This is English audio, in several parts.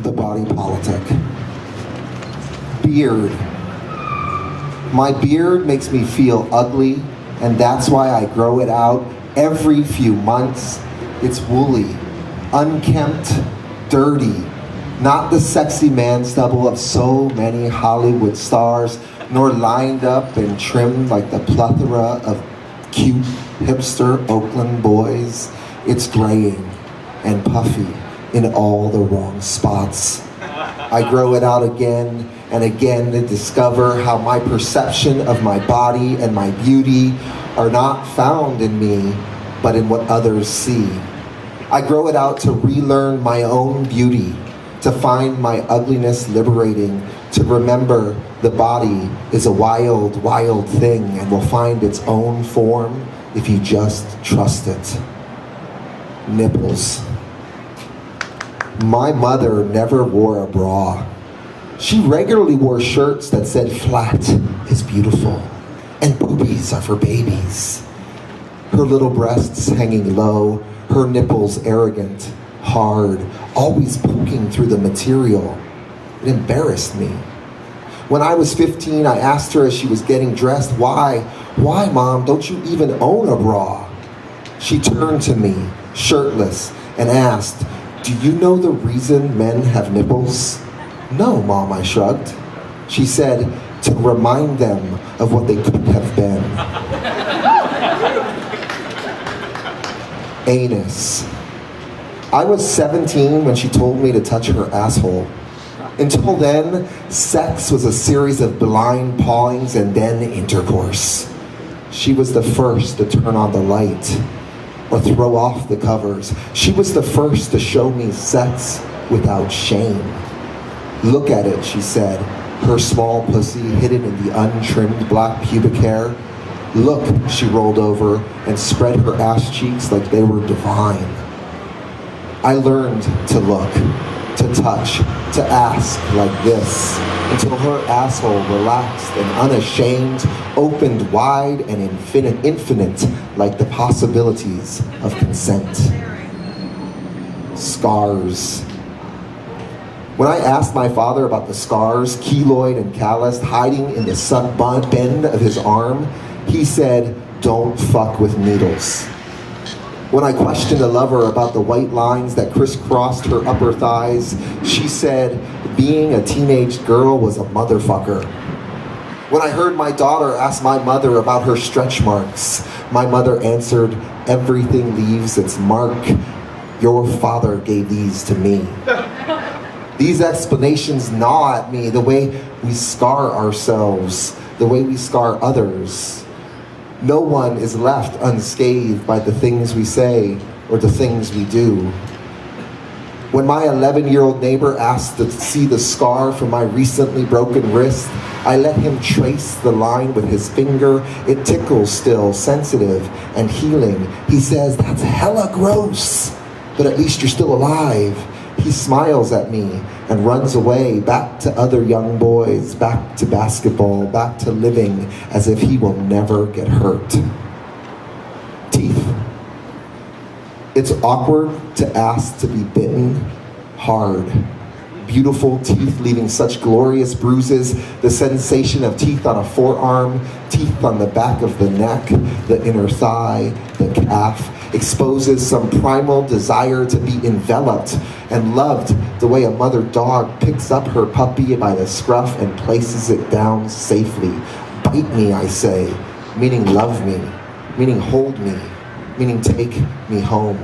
The body politic. Beard. My beard makes me feel ugly, and that's why I grow it out every few months. It's woolly, unkempt, dirty, not the sexy man stubble of so many Hollywood stars, nor lined up and trimmed like the plethora of cute hipster Oakland boys. It's graying and puffy in all the wrong spots. I grow it out again and again to discover how my perception of my body and my beauty are not found in me, but in what others see. I grow it out to relearn my own beauty, to find my ugliness liberating, to remember the body is a wild, wild thing and will find its own form if you just trust it. Nipples. My mother never wore a bra. She regularly wore shirts that said flat is beautiful and boobies are for babies. Her little breasts hanging low, her nipples arrogant, hard, always poking through the material. It embarrassed me. When I was 15, I asked her as she was getting dressed, why, Mom, don't you even own a bra? She turned to me, shirtless, and asked, do you know the reason men have nipples? No, Mom, I shrugged. She said, to remind them of what they could have been. Anus. I was 17 when she told me to touch her asshole. Until then, sex was a series of blind pawings and then intercourse. She was the first to turn on the light or throw off the covers. She was the first to show me sex without shame. Look at it, she said, her small pussy hidden in the untrimmed black pubic hair. Look, she rolled over and spread her ass cheeks like they were divine. I learned to look, to touch, to ask like this, until her asshole relaxed and unashamed, opened wide and infinite like the possibilities of consent. Scars. When I asked my father about the scars, keloid and calloused, hiding in the bend of his arm, he said, don't fuck with needles. When I questioned a lover about the white lines that crisscrossed her upper thighs, she said, being a teenage girl was a motherfucker. When I heard my daughter ask my mother about her stretch marks, my mother answered, everything leaves its mark. Your father gave these to me. These explanations gnaw at me, the way we scar ourselves, the way we scar others. No one is left unscathed by the things we say or the things we do. When my 11-year-old neighbor asked to see the scar from my recently broken wrist, I let him trace the line with his finger. It tickles still, sensitive and healing. He says, that's hella gross, but at least you're still alive. He smiles at me and runs away, back to other young boys, back to basketball, back to living as if he will never get hurt. Teeth. It's awkward to ask to be bitten hard. Beautiful teeth leaving such glorious bruises, the sensation of teeth on a forearm, teeth on the back of the neck, the inner thigh, the calf, exposes some primal desire to be enveloped and loved the way a mother dog picks up her puppy by the scruff and places it down safely. Bite me, I say, meaning love me, meaning hold me, meaning take me home.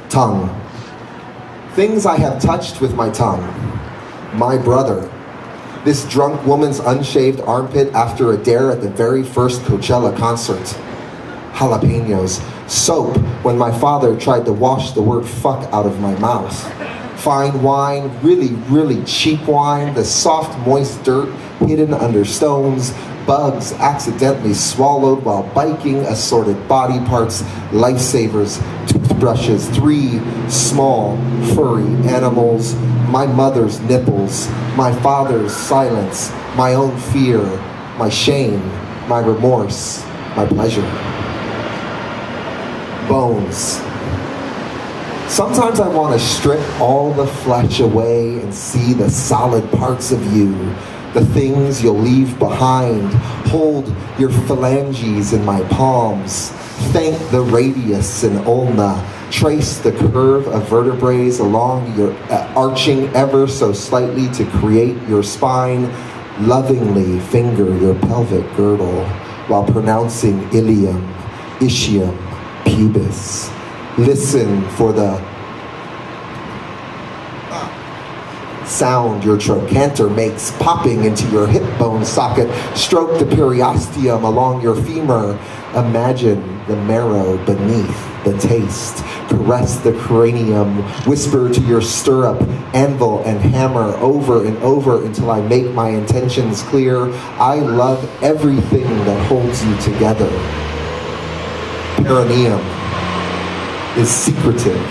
Tongue. Things I have touched with my tongue. My brother. This drunk woman's unshaved armpit after a dare at the very first Coachella concert. Jalapenos. Soap when my father tried to wash the word fuck out of my mouth. Fine wine, really, really cheap wine, the soft, moist dirt hidden under stones, bugs accidentally swallowed while biking, assorted body parts, lifesavers, toothbrushes, 3 small, furry animals, my mother's nipples, my father's silence, my own fear, my shame, my remorse, my pleasure. Bones. Sometimes I want to strip all the flesh away and see the solid parts of you, the things you'll leave behind. Hold your phalanges in my palms. Thank the radius and ulna. Trace the curve of vertebrae along your arching ever so slightly to create your spine. Lovingly finger your pelvic girdle while pronouncing ilium, ischium, pubis. Listen for the sound your trochanter makes popping into your hip bone socket. Stroke the periosteum along your femur. Imagine the marrow beneath the taste. Caress the cranium. Whisper to your stirrup, anvil and hammer over and over until I make my intentions clear. I love everything that holds you together. Perineum is secretive,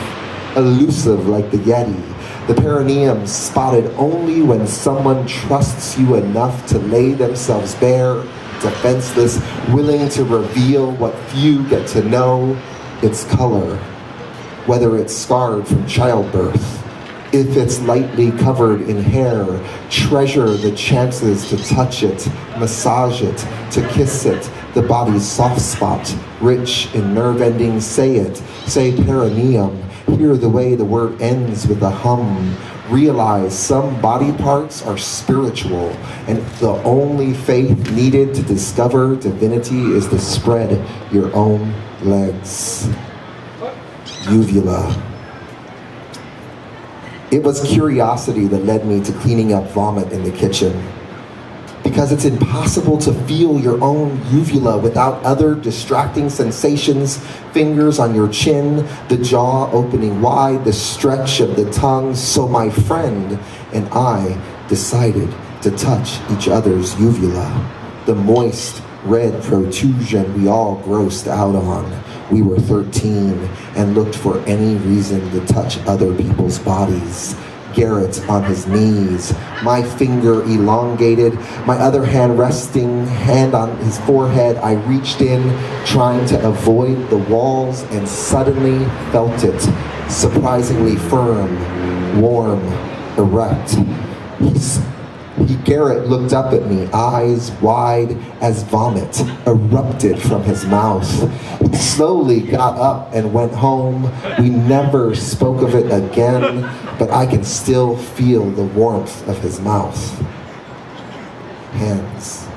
elusive like the Yeti. The perineum spotted only when someone trusts you enough to lay themselves bare, defenseless, willing to reveal what few get to know, its color, whether it's scarred from childbirth. If it's lightly covered in hair, treasure the chances to touch it, massage it, to kiss it, the body's soft spot, rich in nerve endings. Say it, say perineum. Hear the way the word ends with a hum. Realize some body parts are spiritual, and the only faith needed to discover divinity is to spread your own legs. Uvula. It was curiosity that led me to cleaning up vomit in the kitchen. Because it's impossible to feel your own uvula without other distracting sensations. Fingers on your chin, the jaw opening wide, the stretch of the tongue. So my friend and I decided to touch each other's uvula. The moist, red protrusion we all grossed out on. We were 13 and looked for any reason to touch other people's bodies. Garrett on his knees, my finger elongated, my other hand resting hand on his forehead. I reached in, trying to avoid the walls, and suddenly felt it, surprisingly firm, warm, erect. Garrett looked up at me, eyes wide as vomit erupted from his mouth. He slowly got up and went home. We never spoke of it again, but I can still feel the warmth of his mouth. Hands.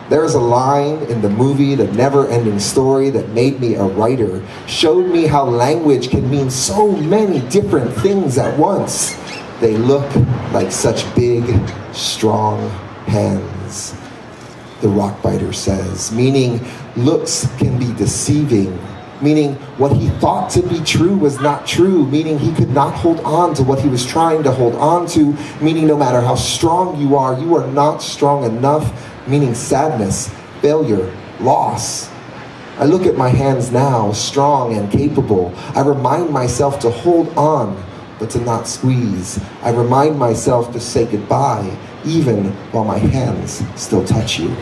There's a line in the movie, The Never-Ending Story, that made me a writer, showed me how language can mean so many different things at once. They look like such big, strong hands, the rockbiter says, meaning looks can be deceiving, meaning what he thought to be true was not true, meaning he could not hold on to what he was trying to hold on to, meaning no matter how strong you are not strong enough, meaning sadness, failure, loss. I look at my hands now, strong and capable. I remind myself to hold on, but to not squeeze. I remind myself to say goodbye, even while my hands still touch you.